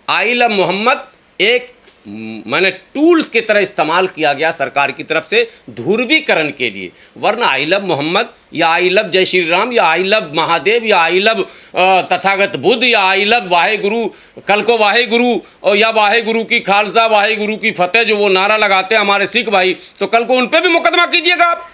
I love Mohammad एक मैंने tools की तरह इस्तेमाल किया गया सरकार की तरफ से ध्रुवीकरण के लिए, वरना आई लव मोहम्मद या आई लव जय श्री राम या आई लव महादेव या आई लव तथागत बुद्ध या आई लव वाहे गुरु, कल को वाहे गुरु और या वाहे गुरु की खालसा वाहे गुरु की फतेह जो वो नारा लगाते हैं हमारे सिख भाई, तो कल को उन पर भी मुकदमा कीजिएगा आप।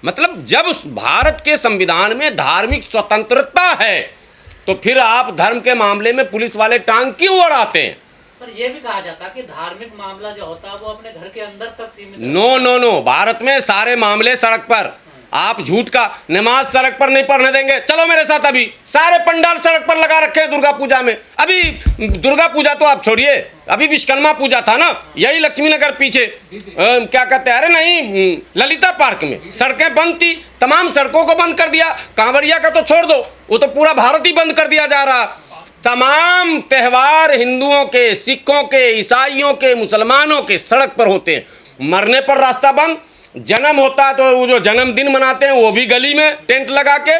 मतलब जब उस भारत के संविधान में धार्मिक स्वतंत्रता है तो फिर आप धर्म के मामले में पुलिस वाले टांग क्यों अड़ाते हैं? पर ये भी कहा जाता है कि धार्मिक मामला जो होता है वो अपने घर के अंदर तक सीमित। नो, भारत में सारे मामले सड़क पर। आप झूठ का नमाज सड़क पर नहीं पढ़ने देंगे, चलो मेरे साथ। अभी सारे पंडाल सड़क पर लगा रखे हैं दुर्गा पूजा में। अभी दुर्गा पूजा तो आप छोड़िए, अभी विश्वकर्मा पूजा था ना, यही लक्ष्मी नगर पीछे क्या कहते हैं, अरे नहीं, ललिता पार्क में सड़कें बंद थी, तमाम सड़कों को बंद कर दिया। कांवरिया का तो छोड़ दो, वो तो पूरा भारत ही बंद कर दिया जा रहा। तमाम त्यौहार हिंदुओं के, सिखों के, ईसाइयों के, मुसलमानों के सड़क पर होते हैं। मरने पर रास्ता बंद, जन्म होता है तो वो जो जन्मदिन मनाते हैं वो भी गली में टेंट लगा के,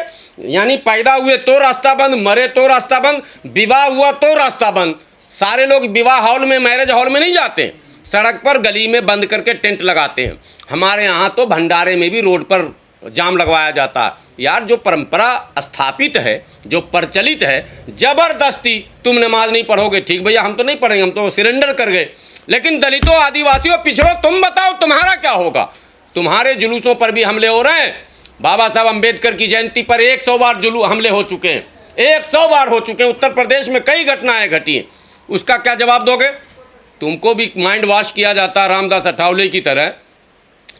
यानी पैदा हुए तो रास्ता बंद, मरे तो रास्ता बंद, विवाह हुआ तो रास्ता बंद। सारे लोग विवाह हॉल में, मैरिज हॉल में नहीं जाते, सड़क पर गली में बंद करके टेंट लगाते हैं। हमारे यहाँ तो भंडारे में भी रोड पर जाम लगवाया जाता है। यार जो परंपरा स्थापित है, जो प्रचलित है, जबरदस्ती तुम नमाज नहीं पढ़ोगे, ठीक भैया हम तो नहीं पढ़ेंगे, हम तो सरेंडर कर गए, लेकिन दलितों, आदिवासियों, पिछड़ों तुम बताओ तुम्हारा क्या होगा? तुम्हारे जुलूसों पर भी हमले हो रहे हैं। बाबा साहब अम्बेडकर की जयंती पर 100 बार हमले हो चुके हैं, 100 बार हो चुके हैं। उत्तर प्रदेश में कई घटनाएं घटी हैं, उसका क्या जवाब दोगे? तुमको भी माइंड वॉश किया जाता है रामदास अठावले की तरह।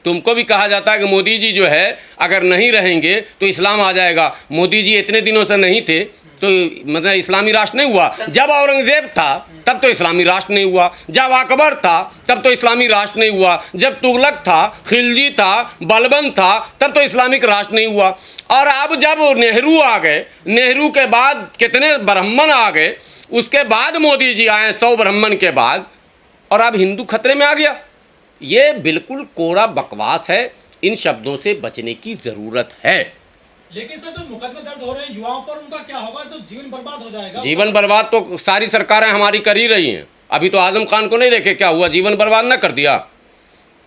तुमको भी कहा जाता है कि मोदी जी जो है अगर नहीं रहेंगे तो इस्लाम आ जाएगा। मोदी जी इतने दिनों से नहीं थे तो मतलब इस्लामी राष्ट्र नहीं हुआ। जब औरंगजेब था तब तो इस्लामी राष्ट्र नहीं हुआ, जब अकबर था तब तो इस्लामी राष्ट्र नहीं हुआ, जब तुगलक था, खिलजी था, बलबन था, तब तो इस्लामिक राष्ट्र नहीं हुआ। और अब जब नेहरू आ गए, नेहरू के बाद कितने ब्राह्मण आ गए, उसके बाद मोदी जी आए 100 ब्राह्मण के बाद, और अब हिंदू खतरे में आ गया। ये बिल्कुल कोरा बकवास है, इन शब्दों से बचने की ज़रूरत है। लेकिन सर जो मुकदमे दर्ज हो रहे हैं युवाओं पर, उनका क्या होगा? तो जीवन बर्बाद हो जाएगा। जीवन बर्बाद तो सारी सरकारें हमारी कर ही रही हैं। अभी तो आजम खान को नहीं देखे क्या हुआ, जीवन बर्बाद ना कर दिया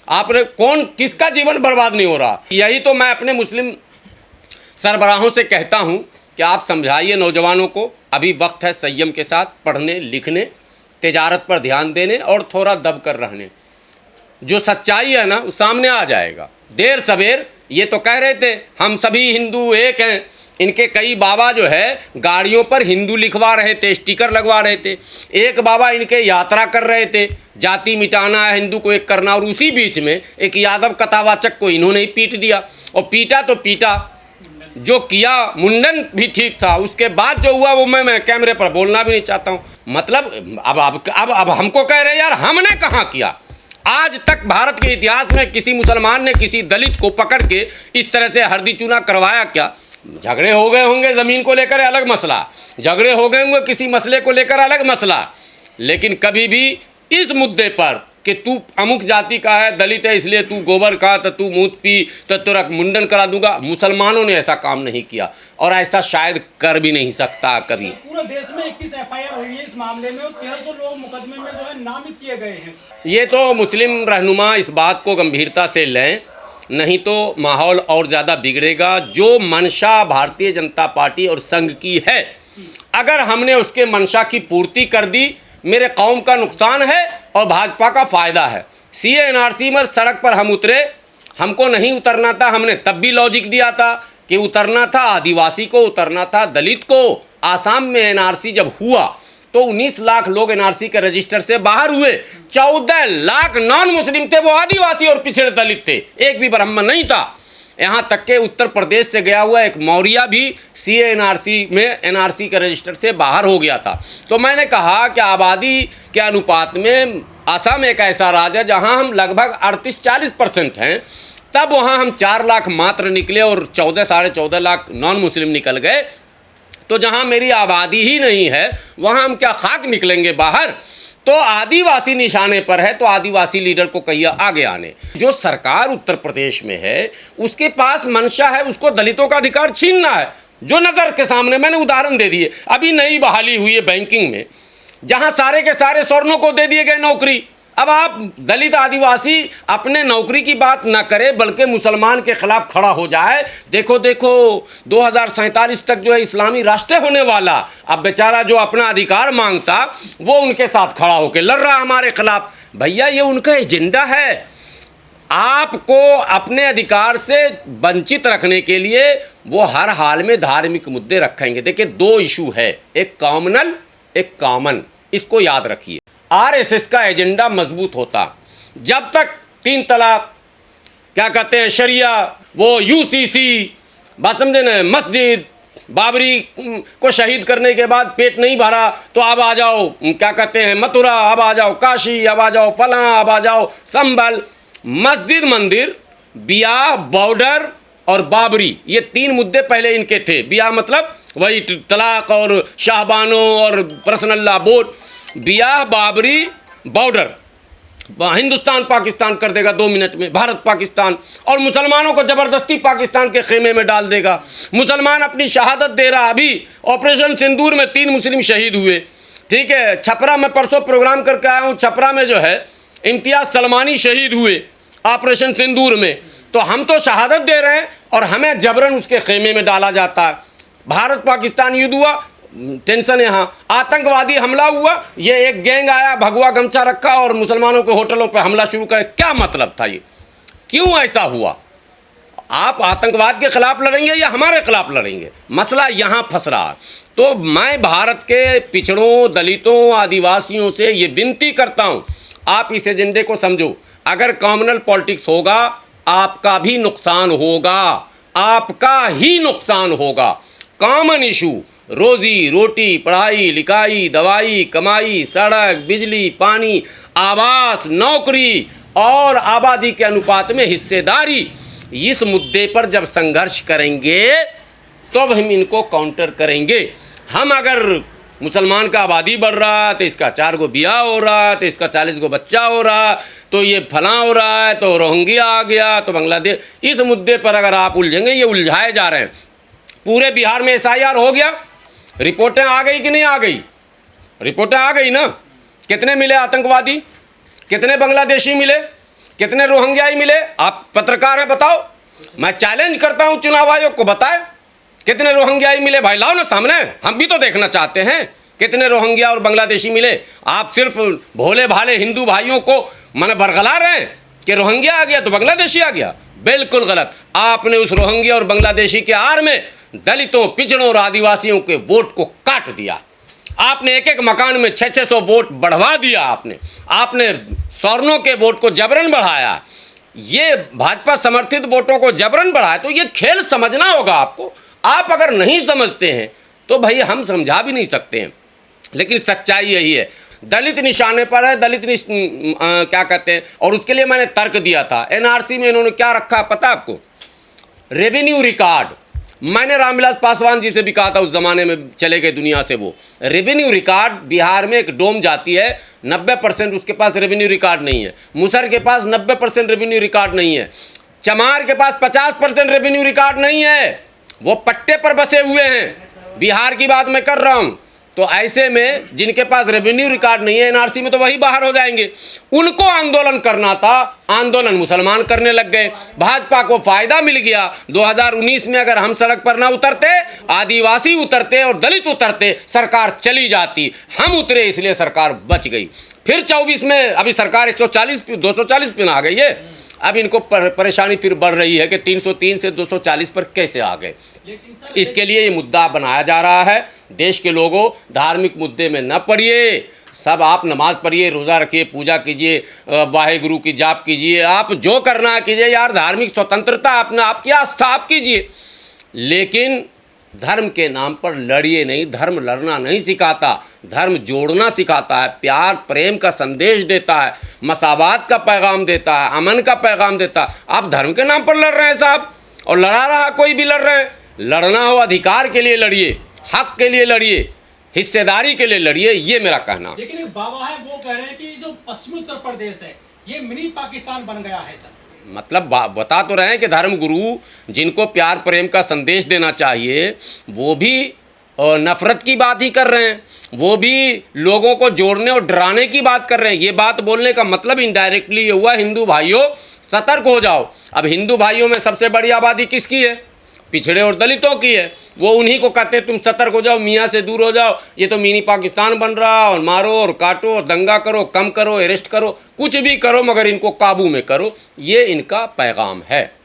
आपने? कौन, किसका जीवन बर्बाद नहीं हो रहा? यही तो मैं अपने मुस्लिम सरबराहों से कहता हूँ कि आप समझाइए नौजवानों को, अभी वक्त है संयम के साथ पढ़ने लिखने, तिजारत पर ध्यान देने और थोड़ा दब कर रहने। जो सच्चाई है ना वो सामने आ जाएगा देर सवेर। ये तो कह रहे थे हम सभी हिंदू एक हैं, इनके कई बाबा जो है गाड़ियों पर हिंदू लिखवा रहे थे, स्टिकर लगवा रहे थे। एक बाबा इनके यात्रा कर रहे थे, जाति मिटाना है, हिंदू को एक करना, और उसी बीच में एक यादव कथावाचक को इन्होंने ही पीट दिया। और पीटा तो पीटा, जो किया मुंडन भी ठीक था, उसके बाद जो हुआ वो मैं कैमरे पर बोलना भी नहीं चाहता हूँ। मतलब अब हमको कह रहे यार हमने कहाँ किया? आज तक भारत के इतिहास में किसी मुसलमान ने किसी दलित को पकड़ के इस तरह से हरदी चूना करवाया क्या? झगड़े हो गए होंगे ज़मीन को लेकर, अलग मसला, झगड़े हो गए होंगे किसी मसले को लेकर, अलग मसला, लेकिन कभी भी इस मुद्दे पर कि तू अमुक जाति का है, दलित है, इसलिए तू गोबर खा, तो तू मूत पी, तो तेरा मुंडन करा दूंगा, मुसलमानों ने ऐसा काम नहीं किया और ऐसा शायद कर भी नहीं सकता कभी। पूरे देश में 21 FIR हुई है इस मामले में और 1300 लोग मुकदमे में जो है नामित किए गए हैं। ये तो मुस्लिम रहनुमा इस बात को गंभीरता से लें, नहीं तो माहौल और ज़्यादा बिगड़ेगा। जो मंशा भारतीय जनता पार्टी और संघ की है, अगर हमने उसके मंशा की पूर्ति कर दी, मेरे कौम का नुकसान है और भाजपा का फ़ायदा है। CA NRC में सड़क पर हम उतरे, हमको नहीं उतरना था, हमने तब भी लॉजिक दिया था कि उतरना था आदिवासी को, उतरना था दलित को। आसाम में NRC जब हुआ तो 19 लाख लोग NRC के रजिस्टर से बाहर हुए, 14 लाख नॉन मुस्लिम थे, वो आदिवासी और पिछड़े दलित थे, एक भी ब्राह्मण नहीं था। यहाँ तक के उत्तर प्रदेश से गया हुआ एक मौर्या भी CA NRC में NRC के रजिस्टर से बाहर हो गया था। तो मैंने कहा कि आबादी के अनुपात में असम एक ऐसा राज्य है जहाँ हम लगभग 38-40% हैं, तब वहाँ हम 4 लाख मात्र निकले और 14-14.5 लाख नॉन मुस्लिम निकल गए। तो जहाँ मेरी आबादी ही नहीं है वहाँ हम क्या खाक निकलेंगे बाहर? तो आदिवासी निशाने पर है, तो आदिवासी लीडर को कहिए आगे आने। जो सरकार उत्तर प्रदेश में है उसके पास मंशा है उसको दलितों का अधिकार छीनना है, जो नज़र के सामने मैंने उदाहरण दे दिए। अभी नई बहाली हुई है बैंकिंग में, जहां सारे के सारे स्वर्णों को दे दिए गए नौकरी। अब आप दलित आदिवासी अपने नौकरी की बात ना करे बल्कि मुसलमान के खिलाफ खड़ा हो जाए। देखो 2047 तक जो है इस्लामी राष्ट्र होने वाला, अब बेचारा जो अपना अधिकार मांगता वो उनके साथ खड़ा होकर लड़ रहा हमारे खिलाफ। भैया ये उनका एजेंडा है, आपको अपने अधिकार से वंचित रखने के लिए वो हर हाल में धार्मिक मुद्दे रखेंगे। देखिए 2 इशू है, एक कॉमनल एक कॉमन, इसको याद रखिए। आरएसएस का एजेंडा मजबूत होता जब तक 3 तलाक, क्या कहते हैं शरिया, वो यूसीसी, बात समझे न, मस्जिद बाबरी को शहीद करने के बाद पेट नहीं भरा तो अब आ जाओ क्या कहते हैं मथुरा, अब आ जाओ काशी, अब आ जाओ फलां, अब आ जाओ संभल। मस्जिद, मंदिर, बियाह, बॉर्डर और बाबरी, ये 3 मुद्दे पहले इनके थे। बियाह मतलब वही तलाक और शाहबानो और पर्सनल लॉ बोर्ड, बियाह, बाबरी, बॉर्डर, हिंदुस्तान पाकिस्तान कर देगा 2 मिनट में, भारत पाकिस्तान, और मुसलमानों को ज़बरदस्ती पाकिस्तान के खेमे में डाल देगा। मुसलमान अपनी शहादत दे रहा, अभी ऑपरेशन सिंदूर में 3 मुस्लिम शहीद हुए, ठीक है। छपरा में परसों प्रोग्राम करके आया हूँ, छपरा में जो है इम्तियाज़ सलमानी शहीद हुए ऑपरेशन सिंदूर में। तो हम तो शहादत दे रहे हैं और हमें जबरन उसके खेमे में डाला जाता है। भारत पाकिस्तान युद्ध हुआ, टेंशन यहाँ, आतंकवादी हमला हुआ, ये एक गैंग आया, भगवा गमछा रखा और मुसलमानों के होटलों पर हमला शुरू करे। क्या मतलब था ये, क्यों ऐसा हुआ? आप आतंकवाद के खिलाफ लड़ेंगे या हमारे खिलाफ लड़ेंगे? मसला यहाँ फंस रहा। तो मैं भारत के पिछड़ों, दलितों, आदिवासियों से ये विनती करता हूँ, आप इस एजेंडे को समझो। अगर कॉमनल पॉलिटिक्स होगा आपका भी नुकसान होगा, आपका ही नुकसान होगा। कॉमन इशू रोजी रोटी, पढ़ाई लिखाई, दवाई, कमाई, सड़क, बिजली, पानी, आवास, नौकरी और आबादी के अनुपात में हिस्सेदारी, इस मुद्दे पर जब संघर्ष करेंगे तो अब हम इनको काउंटर करेंगे। हम अगर मुसलमान का आबादी बढ़ रहा तो इसका 4 गो बियाह हो रहा, तो इसका 40 गो बच्चा हो रहा, तो ये फलां हो रहा है, तो रोहिंग्या आ गया, तो बांग्लादेश, इस मुद्दे पर अगर आप उलझेंगे, ये उलझाए जा रहे हैं। पूरे बिहार में SIR हो गया, रिपोर्टें आ गई कि नहीं आ गई? रिपोर्टें आ गई ना। कितने मिले आतंकवादी, कितने बांग्लादेशी मिले, कितने रोहिंग्याई मिले? आप पत्रकार हैं, बताओ। मैं चैलेंज करता हूं चुनाव आयोग को, बताए कितने रोहिंग्याई मिले? भाई लाओ ना सामने, हम भी तो देखना चाहते हैं कितने रोहिंग्या और बांग्लादेशी मिले। आप सिर्फ भोले भाले हिंदू भाइयों को मन बरगला रहे हैं कि रोहिंग्या आ गया तो बांग्लादेशी आ गया। बिल्कुल गलत। आपने उस रोहिंग्या और बांग्लादेशी के आड़ में दलितों, पिछड़ों और आदिवासियों के वोट को काट दिया। आपने एक एक मकान में 600 वोट बढ़वा दिया। आपने स्वर्णों के वोट को जबरन बढ़ाया। ये भाजपा समर्थित वोटों को जबरन बढ़ाया। तो ये खेल समझना होगा आपको। आप अगर नहीं समझते हैं तो भाई हम समझा भी नहीं सकते हैं, लेकिन सच्चाई यही है। दलित निशाने पर है, दलित क्या कहते हैं, और उसके लिए मैंने तर्क दिया था। NRC में इन्होंने क्या रखा पता आपको? Revenue record. मैंने रामविलास पासवान जी से भी कहा था, उस ज़माने में चले गए दुनिया से वो। रेवेन्यू रिकॉर्ड, बिहार में एक डोम जाती है 90% उसके पास रेवेन्यू रिकॉर्ड नहीं है। मुसर के पास 90% रेवेन्यू रिकॉर्ड नहीं है। चमार के पास 50% रेवेन्यू रिकॉर्ड नहीं है। वो पट्टे पर बसे हुए हैं। बिहार की बात मैं कर रहा हूँ। तो ऐसे में जिनके पास रेवेन्यू रिकॉर्ड नहीं है NRC में, तो वही बाहर हो जाएंगे। उनको आंदोलन करना था, आंदोलन मुसलमान करने लग गए। भाजपा को फायदा मिल गया। 2019 में अगर हम सड़क पर ना उतरते, आदिवासी उतरते और दलित उतरते, सरकार चली जाती। हम उतरे इसलिए सरकार बच गई। फिर 24 में अभी सरकार 240 पे आ गई है। अब इनको परेशानी फिर बढ़ रही है कि 303 से 240 पर कैसे आ गए। इसके लिए ये मुद्दा बनाया जा रहा है। देश के लोगों, धार्मिक मुद्दे में न पड़िए। सब आप नमाज पढ़िए, रोज़ा रखिए, पूजा कीजिए, वाहे गुरु की जाप कीजिए, आप जो करना है कीजिए यार। धार्मिक स्वतंत्रता अपना, आपकी आस्था आप कीजिए, लेकिन धर्म के नाम पर लड़िए नहीं। धर्म लड़ना नहीं सिखाता, धर्म जोड़ना सिखाता है, प्यार प्रेम का संदेश देता है, मसावात का पैगाम देता है, अमन का पैगाम देता है। आप धर्म के नाम पर लड़ रहे हैं साहब, और लड़ा रहा कोई भी लड़ रहे हैं। लड़ना हो अधिकार के लिए लड़िए, हक के लिए लड़िए, हिस्सेदारी के लिए लड़िए, ये मेरा कहना। लेकिन एक बाबा है, वो कह रहे हैं कि जो पश्चिमी उत्तर प्रदेश है ये मिनी पाकिस्तान बन गया है सर। मतलब बता तो रहे हैं कि धर्म गुरु जिनको प्यार प्रेम का संदेश देना चाहिए, वो भी और नफ़रत की बात ही कर रहे हैं। वो भी लोगों को जोड़ने और डराने की बात कर रहे हैं। ये बात बोलने का मतलब इनडायरेक्टली ये हुआ, हिंदू भाइयों सतर्क हो जाओ। अब हिंदू भाइयों में सबसे बड़ी आबादी किसकी है? पिछड़े और दलितों की है। वो उन्हीं को कहते तुम सतर्क हो जाओ, मियाँ से दूर हो जाओ, ये तो मिनी पाकिस्तान बन रहा, और मारो और काटो और दंगा करो, कम करो, अरेस्ट करो, कुछ भी करो, मगर इनको काबू में करो। ये इनका पैगाम है।